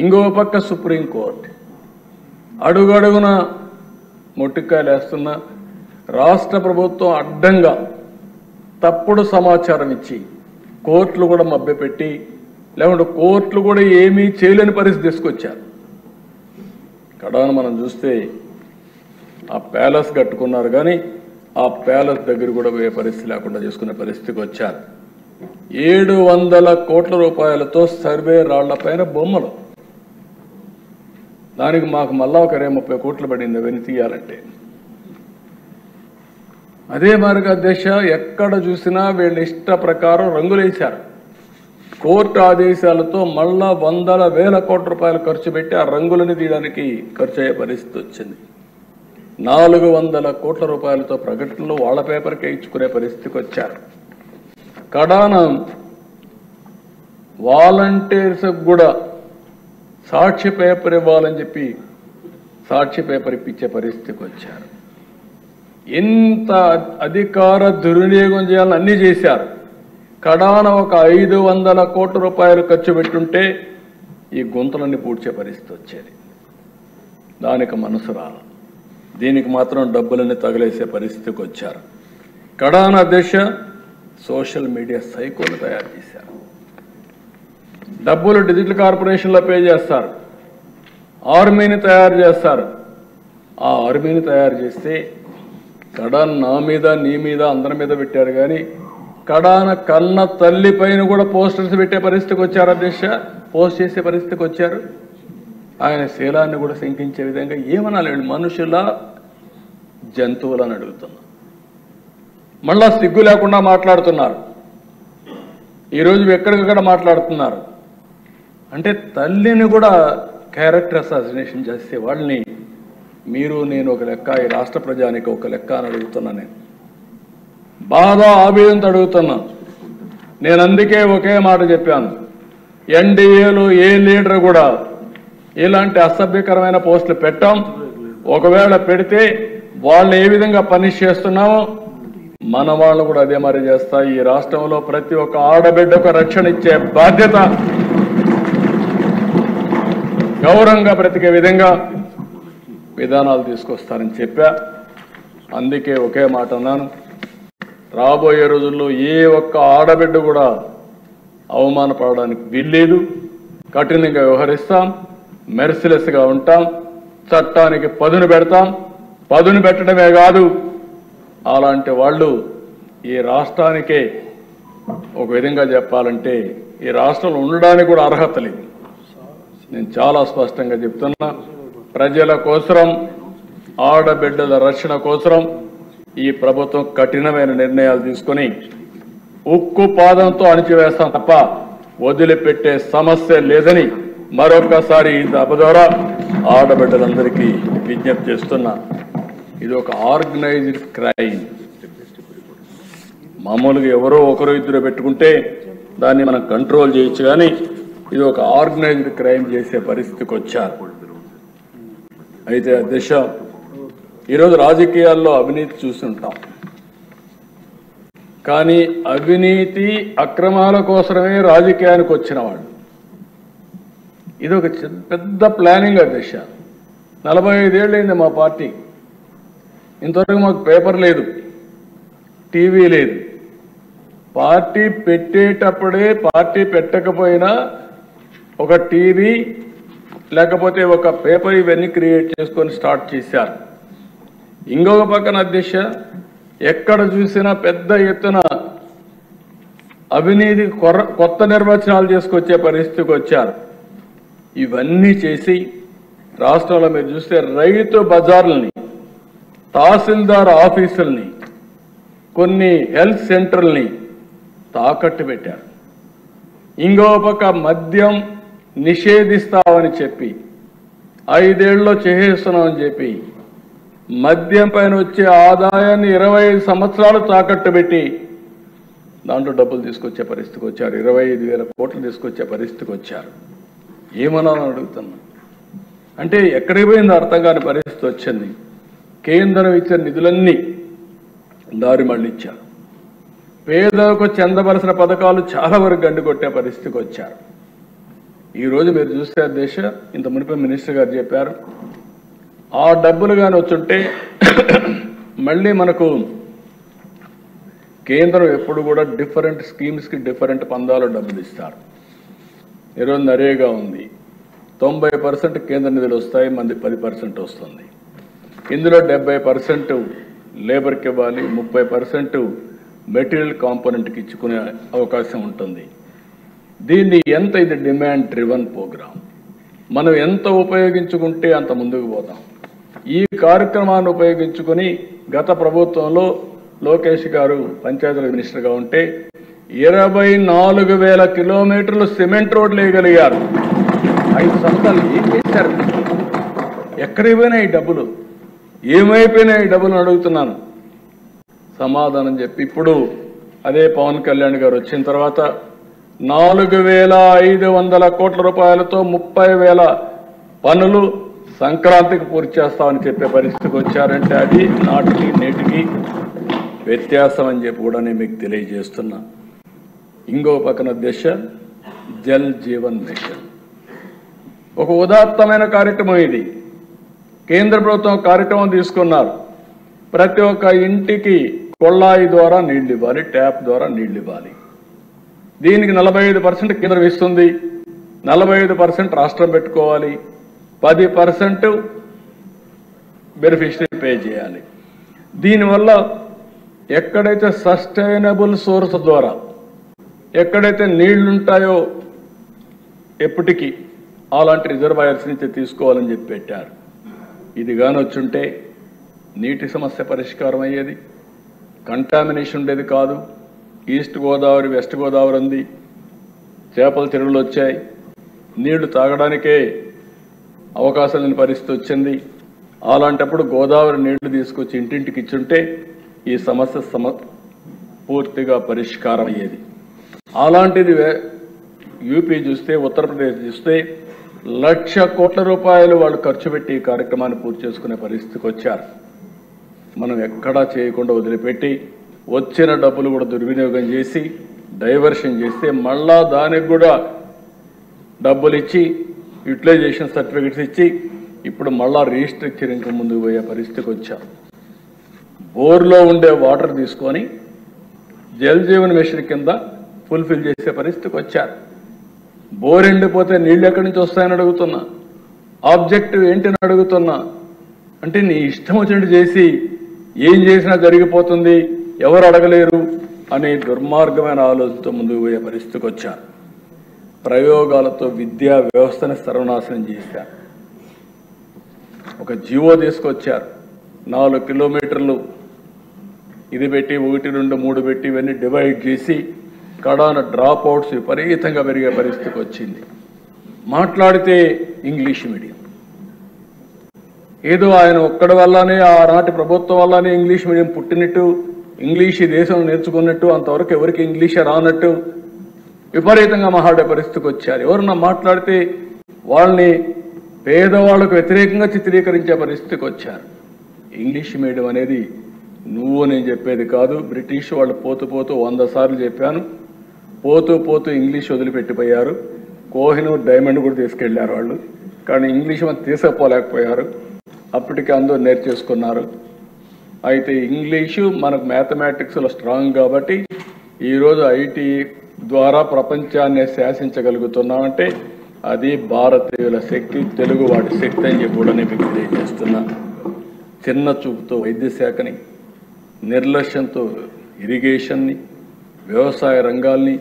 ఇంకో పక్క సుప్రీంకోర్టు అడుగడుగున మొట్టికాయలు వేస్తున్న రాష్ట్ర ప్రభుత్వం అడ్డంగా తప్పుడు సమాచారం ఇచ్చి కోర్టులు కూడా మభ్యపెట్టి లేకుంటే కోర్టులు కూడా ఏమీ చేయలేని పరిస్థితి తీసుకొచ్చారు. కడాన మనం చూస్తే ఆ ప్యాలెస్ కట్టుకున్నారు కానీ ఆ ప్యాలెస్ దగ్గర కూడా పోయే పరిస్థితి లేకుండా చేసుకునే పరిస్థితికి వచ్చారు. 700 కోట్ల రూపాయలతో సర్వే రాళ్లపైన బొమ్మలు, దానికి మాకు మళ్ళా ఒక 30 కోట్లు పడింది అవన్నీ తీయాలంటే. అదే మార్గ దిశ ఎక్కడ చూసినా వీళ్ళ ఇష్ట ప్రకారం రంగులేశారు. కోర్టు ఆదేశాలతో మళ్ళా 100,000 కోట్ల రూపాయలు ఖర్చు పెట్టి ఆ రంగులని తీయడానికి ఖర్చు అయ్యే పరిస్థితి వచ్చింది. 400 కోట్ల రూపాయలతో ప్రకటనలు వాళ్ళ పేపర్కే ఇచ్చుకునే పరిస్థితికి వచ్చారు. కడాన వాలంటీర్స్ కూడా సాక్షి పేపర్ ఇవ్వాలని చెప్పి సాక్షి పేపర్ ఇప్పించే పరిస్థితికి వచ్చారు. ఎంత అధికార దుర్వినియోగం చేయాలని అన్నీ చేశారు. కడాన ఒక 500 కోట్ల రూపాయలు ఖర్చు పెట్టుంటే ఈ గుంతలన్నీ పూడ్చే పరిస్థితి వచ్చేది. దానికి మనసు రాల, దీనికి మాత్రం డబ్బులన్నీ తగిలేసే పరిస్థితికి వచ్చారు. కడాన దిశ సోషల్ మీడియా సైకోలు తయారు చేశారు. డబ్బులు డిజిటల్ కార్పొరేషన్లో పే చేస్తారు, ఆర్మీని తయారు చేస్తారు. ఆ ఆర్మీని తయారు చేస్తే కడాన నా మీద నీ మీద అందరి మీద పెట్టారు కానీ కడాన కన్న తల్లి పైన కూడా పోస్టర్స్ పెట్టే పరిస్థితికి వచ్చారు. అధ్యక్ష పోస్ట్ చేసే పరిస్థితికి వచ్చారు. ఆయన శీలాన్ని కూడా శంకించే విధంగా ఏమనాలి, మనుషుల జంతువులని అడుగుతున్నా. మళ్ళా సిగ్గు లేకుండా మాట్లాడుతున్నారు. ఈరోజు ఎక్కడికక్కడ మాట్లాడుతున్నారు. అంటే తల్లిని కూడా క్యారెక్టర్ అసాసినేషన్ చేసే వాళ్ళని మీరు నేను ఒక లెక్క, ఈ రాష్ట్ర ప్రజానికి ఒక లెక్క అని అడుగుతున్నా. నేను బాగా ఆవేదనతో అడుగుతున్నా. నేను అందుకే ఒకే మాట చెప్పాను, ఎన్డీఏలో ఏ లీడర్ కూడా ఇలాంటి అసభ్యకరమైన పోస్టులు పెట్టాం. ఒకవేళ పెడితే వాళ్ళని ఏ విధంగా పనిష్ చేస్తున్నామో మన వాళ్ళు కూడా అదే మరి చేస్తా. ఈ రాష్ట్రంలో ప్రతి ఒక్క ఆడబిడ్డకు రక్షణ ఇచ్చే బాధ్యత, గౌరవంగా బ్రతికే విధంగా విధానాలు తీసుకొస్తారని చెప్పా. అందుకే ఒకే మాట అన్నాను, రాబోయే రోజుల్లో ఏ ఒక్క ఆడబిడ్డ కూడా అవమానపడడానికి వీల్లేదు. కఠినంగా వ్యవహరిస్తాం, మెర్సిలెస్గా ఉంటాం, చట్టానికి పదును పెడతాం. పదును పెట్టడమే కాదు, అలాంటి వాళ్ళు ఈ రాష్ట్రానికే ఒక విధంగా చెప్పాలంటే ఈ రాష్ట్రంలో ఉండడానికి కూడా అర్హత లేదు. నేను చాలా స్పష్టంగా చెప్తున్నా, ప్రజల కోసం, ఆడబిడ్డల రక్షణ కోసం ఈ ప్రభుత్వం కఠినమైన నిర్ణయాలు తీసుకొని ఉక్కు పాదంతో అణిచివేస్తాం తప్ప వదిలిపెట్టే సమస్య లేదని మరొకసారి ఈ సభ ద్వారా ఆడబిడ్డలందరికీ విజ్ఞప్తి చేస్తున్నా. ఇది ఒక ఆర్గనైజ్డ్ క్రైమ్. మామూలుగా ఎవరో ఒకరు ఇద్దరు పెట్టుకుంటే దాన్ని మనం కంట్రోల్ చేయొచ్చు, కానీ ఇది ఒక ఆర్గనైజ్డ్ క్రైమ్ చేసే పరిస్థితికి వచ్చారు. అయితే దిశ ఈరోజు రాజకీయాల్లో అవినీతి చూస్తుంటాం, కానీ అవినీతి అక్రమాల కోసమే రాజకీయానికి వచ్చిన వాళ్ళు. ఇది ఒక పెద్ద ప్లానింగ్. దిశ 45 ఏళ్ళైంది మా పార్టీ. ఇంతవరకు మాకు పేపర్ లేదు, టీవీ లేదు. పార్టీ పెట్టేటప్పుడే, పార్టీ పెట్టకపోయినా ఒక టీవీ లేకపోతే ఒక పేపర్ ఇవన్నీ క్రియేట్ చేసుకొని స్టార్ట్ చేశారు. ఇంకొక పక్కన అధ్యక్ష ఎక్కడ చూసినా పెద్ద ఎత్తున అవినీతి కొత్త నిర్వచనాలు చేసుకొచ్చే పరిస్థితికి వచ్చారు. ఇవన్నీ చేసి రాష్ట్రంలో మీరు చూస్తే రైతు బజార్లని, తహసీల్దార్ ఆఫీసుల్ని, కొన్ని హెల్త్ సెంటర్లని తాకట్టు పెట్టారు. ఇంకో పక్క మద్యం నిషేధిస్తామని చెప్పి 5 ఏళ్ళలో చేసేస్తున్నామని చెప్పి మద్యం పైన వచ్చే ఆదాయాన్ని 25 సంవత్సరాలు తాకట్టు పెట్టి దాంట్లో డబ్బులు తీసుకొచ్చే పరిస్థితికి వచ్చారు. 25,000 కోట్లు తీసుకొచ్చే పరిస్థితికి వచ్చారు. ఏమన్నాను అడుగుతున్నా. అంటే ఎక్కడికి పోయిందో అర్థం కాని పరిస్థితి వచ్చింది. కేంద్రం ఇచ్చిన నిధులన్నీ దారి మళ్ళించారు. పేదలకు చెందవలసిన పథకాలు చాలా వరకు గండి కొట్టే పరిస్థితికి వచ్చారు. ఈరోజు మీరు చూస్తే అధ్యక్ష, ఇంత మునిపే మినిస్టర్ గారు చెప్పారు, ఆ డబ్బులు కానీ వచ్చుంటే మళ్ళీ మనకు కేంద్రం ఎప్పుడు కూడా డిఫరెంట్ స్కీమ్స్కి డిఫరెంట్ పందాలు డబ్బులు ఇస్తారు. ఈరోజు నరేగా ఉంది, 90% కేంద్ర నిధులు వస్తాయి, మంది 10% వస్తుంది. ఇందులో 70% లేబర్కి ఇవ్వాలి, 30% మెటీరియల్ కాంపోనెంట్కి ఇచ్చుకునే అవకాశం ఉంటుంది. దీన్ని ఎంత, ఇది డిమాండ్ డ్రివన్ ప్రోగ్రామ్, మనం ఎంత ఉపయోగించుకుంటే అంత ముందుకు పోతాం. ఈ కార్యక్రమాన్ని ఉపయోగించుకొని గత ప్రభుత్వంలో లోకేష్ గారు పంచాయతీరాజ్ మినిస్టర్గా ఉంటే 24,000 కిలోమీటర్లు సిమెంట్ రోడ్లు వేయగలిగారు. 5 సంవత్సరాలు ఏం చేశారు? ఎక్కడికి పోయినా ఈ డబ్బులు, ఏమైపోయినా ఈ డబ్బులు అడుగుతున్నాను సమాధానం చెప్పి. ఇప్పుడు అదే పవన్ కళ్యాణ్ గారు వచ్చిన తర్వాత 4,500 కోట్ల రూపాయలతో 30,000 పనులు సంక్రాంతికి పూర్తి చేస్తామని చెప్పే పరిస్థితికి వచ్చారంటే అది నాటికి నేటికి వ్యత్యాసం అని చెప్పి కూడా నేను మీకు తెలియజేస్తున్నా. ఇంకో పక్కన దిశ జల్ జీవన్ మిషన్ ఒక ఉదాత్తమైన కార్యక్రమం. ఇది కేంద్ర ప్రభుత్వం కార్యక్రమం తీసుకున్నారు. ప్రతి ఒక్క ఇంటికి కొళ్ళాయి ద్వారా నీళ్లు ఇవ్వాలి, ట్యాప్ ద్వారా నీళ్లు ఇవ్వాలి. దీనికి 45% కేంద్రం ఇస్తుంది, 45% రాష్ట్రం పెట్టుకోవాలి, 10% బెనిఫిషరీ పే చేయాలి. దీనివల్ల ఎక్కడైతే సస్టైనబుల్ సోర్స్ ద్వారా ఎక్కడైతే నీళ్లుంటాయో ఎప్పటికీ అలాంటి రిజర్వాయర్స్ నుంచి తీసుకోవాలని చెప్పి పెట్టారు. ఇది కానీ వచ్చుంటే నీటి సమస్య పరిష్కారం అయ్యేది, కంటామినేషన్ ఉండేది కాదు. ఈస్ట్ గోదావరి, వెస్ట్ గోదావరి ఉంది, చేపల చెరువులు వచ్చాయి, నీళ్లు తాగడానికే అవకాశం లేని పరిస్థితి వచ్చింది. అలాంటప్పుడు గోదావరి నీళ్లు తీసుకొచ్చి ఇంటింటికి ఇచ్చుంటే ఈ సమస్య పూర్తిగా పరిష్కారం అయ్యేది. అలాంటిది యూపీ చూస్తే, ఉత్తరప్రదేశ్ చూస్తే 1,00,000 కోట్ల రూపాయలు వాళ్ళు ఖర్చు పెట్టి ఈ కార్యక్రమాన్ని పూర్తి చేసుకునే పరిస్థితికి వచ్చారు. మనం ఎక్కడా చేయకుండా వదిలిపెట్టి వచ్చిన డబ్బులు కూడా దుర్వినియోగం చేసి డైవర్షన్ చేస్తే మళ్ళా దానికి కూడా డబ్బులు ఇచ్చి యూటిలైజేషన్ సర్టిఫికెట్స్ ఇచ్చి ఇప్పుడు మళ్ళా రీస్ట్రక్చరింగ్ ముందుకు పోయే పరిస్థితికి వచ్చాం. బోర్లో ఉండే వాటర్ తీసుకొని జల్ జీవన్ మిషన్ కింద ఫుల్ఫిల్ చేసే పరిస్థితికి వచ్చారు. బోర్ ఎండిపోతే నీళ్ళు ఎక్కడి నుంచి వస్తాయని అడుగుతున్నా, ఆబ్జెక్టివ్ ఏంటని అడుగుతున్నా. అంటే నీ ఇష్టం వచ్చినట్టు చేసి ఏం చేసినా జరిగిపోతుంది, ఎవరు అడగలేరు అనే దుర్మార్గమైన ఆలోచనతో ముందుకు పోయే పరిస్థితికి వచ్చారు. ప్రయోగాలతో విద్యా వ్యవస్థని సర్వనాశనం చేశారు. ఒక జీవో తీసుకొచ్చారు, 4 కిలోమీటర్లు ఇది పెట్టి 1, 2, 3 పెట్టి ఇవన్నీ డివైడ్ చేసి కడాన డ్రాప్ అవుట్స్ విపరీతంగా పెరిగే పరిస్థితికి వచ్చింది. మాట్లాడితే ఇంగ్లీష్ మీడియం, ఏదో ఆయన ఒక్కడి వల్లనే, ఆనాటి ప్రభుత్వం వల్లనే ఇంగ్లీష్ మీడియం పుట్టినట్టు, ఇంగ్లీష్ ఈ దేశం నేర్చుకున్నట్టు, అంతవరకు ఎవరికి ఇంగ్లీషే రానట్టు విపరీతంగా మాట్లాడే పరిస్థితికి వచ్చారు. ఎవరన్నా మాట్లాడితే వాళ్ళని పేదవాళ్ళకు వ్యతిరేకంగా చిత్రీకరించే పరిస్థితికి వచ్చారు. ఇంగ్లీష్ మీడియం అనేది నువ్వు నేను చెప్పేది కాదు, బ్రిటిష్ వాళ్ళు పోతూ పోతూ 100 సార్లు చెప్పాను, పోతూ పోతూ ఇంగ్లీష్ వదిలిపెట్టిపోయారు. కోహినూర్ డైమండ్ కూడా తీసుకెళ్లారు వాళ్ళు, కానీ ఇంగ్లీష్ మనం తీసుకుపోలేకపోయారు. అప్పటికి అందరూ నేర్చేసుకున్నారు. అయితే ఇంగ్లీషు మనకు మ్యాథమెటిక్స్లో స్ట్రాంగ్ కాబట్టి ఈరోజు ఐటీ ద్వారా ప్రపంచాన్ని శాసించగలుగుతున్నామంటే అది భారతీయుల శక్తి, తెలుగు వాడి శక్తి అని చెప్పి కూడా నేను మీకు తెలియజేస్తున్నా. చిన్న చూపుతో వైద్య శాఖని, నిర్లక్ష్యంతో ఇరిగేషన్ని, వ్యవసాయ రంగాల్ని,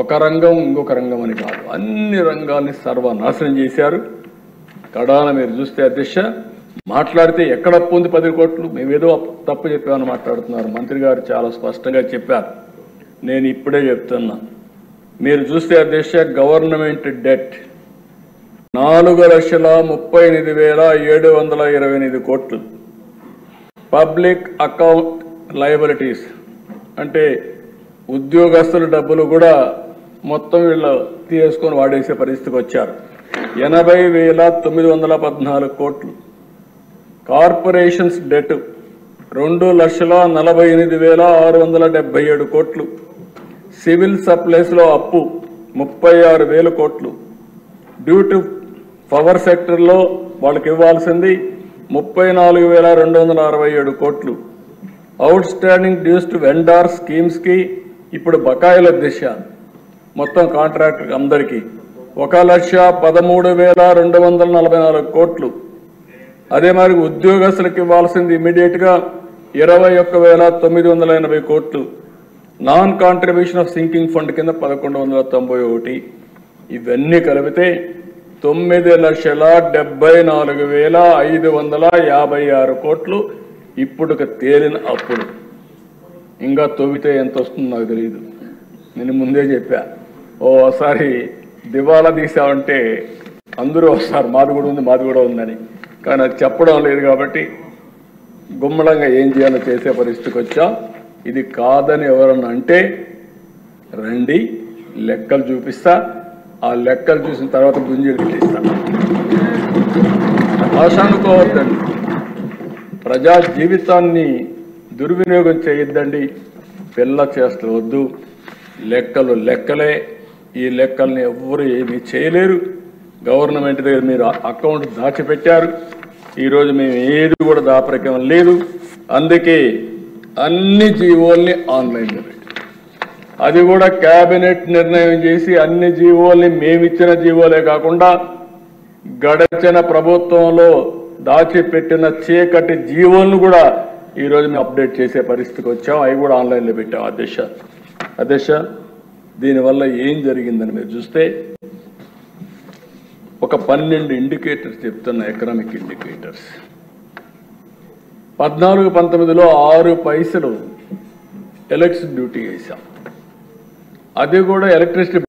ఒక రంగం ఇంకొక రంగం అని కాదు అన్ని రంగాల్ని సర్వనాశనం చేశారు. కడాన మీరు చూస్తే అధ్యక్ష మాట్లాడితే ఎక్కడ అప్పు ఉంది 10 కోట్లు, మేమేదో తప్పు చెప్పామని మాట్లాడుతున్నారు. మంత్రి గారు చాలా స్పష్టంగా చెప్పారు. నేను ఇప్పుడే చెప్తున్నా, మీరు చూస్తే అధ్యక్ష గవర్నమెంట్ డెట్ 4,38,728 కోట్లు, పబ్లిక్ అకౌంట్ లయబిలిటీస్ అంటే ఉద్యోగస్తుల డబ్బులు కూడా మొత్తం వీళ్ళు తీసుకొని వాడేసే పరిస్థితికి వచ్చారు, 80,914 కోట్లు. కార్పొరేషన్స్ డెట్ 2,48,677 కోట్లు. సివిల్ సప్లైస్లో అప్పు 36,000 కోట్లు. డ్యూ టు పవర్ సెక్టర్లో వాళ్ళకి ఇవ్వాల్సింది 34,267 కోట్లు. Outstanding dues to vendor స్కీమ్స్కి ఇప్పుడు బకాయిల దిశ మొత్తం కాంట్రాక్టర్ అందరికీ 1,13,244 కోట్లు. అదే మరి ఉద్యోగస్తులకు ఇవ్వాల్సింది ఇమీడియట్గా 21,980 కోట్లు. Non contribution of sinking fund కింద 1,191. ఇవన్నీ కలిపితే 9,74,556 కోట్లు ఇప్పుడు తేలిన అప్పులు. ఇంకా తవ్వితే ఎంత వస్తుందో నాకు తెలియదు. నేను ముందే చెప్పా, ఓసారి దివాలా తీసామంటే అందరూ వస్తారు మాది కూడా ఉందని. కానీ అది చెప్పడం లేదు కాబట్టి గుమ్మడంగా ఏం చేయాలో చేసే పరిస్థితికి వచ్చా. ఇది కాదని ఎవరన్నా అంటే రండి, లెక్కలు చూపిస్తా. ఆ లెక్కలు చూసిన తర్వాత గుంజీలు తీస్తా. ఆశ అనుకోవద్దండి, ప్రజా జీవితాన్ని దుర్వినియోగం చేయొద్దండి. పిల్ల చేస్తవద్దు. లెక్కలు లెక్కలే. ఈ లెక్కల్ని ఎవ్వరు ఏమీ చేయలేరు. గవర్నమెంట్ దగ్గర మీరు అకౌంట్ దాచిపెట్టారు. ఈరోజు మేము ఏది కూడా దాపరికం లేదు. అందుకే అన్ని జీవోల్ని ఆన్లైన్లో పెట్టి, అది కూడా కేబినెట్ నిర్ణయం చేసి అన్ని జీవోల్ని మేమిచ్చిన జీవోలే కాకుండా గడచిన ప్రభుత్వంలో దాచిపెట్టిన చీకటి జీవోలను కూడా ఈరోజు మేము అప్డేట్ చేసే పరిస్థితికి వచ్చాం. అవి కూడా ఆన్లైన్లో పెట్టాం. అధ్యక్ష దీనివల్ల ఏం జరిగిందని మీరు చూస్తే ఒక 12 ఇండికేటర్స్ చెప్తున్న ఎకనామిక్ ఇండికేటర్స్. 14-19లో 6 పైసలు ఎలక్ట్రిసిటీ డ్యూటీ వేసాం. అది కూడా ఎలక్ట్రిసిటీ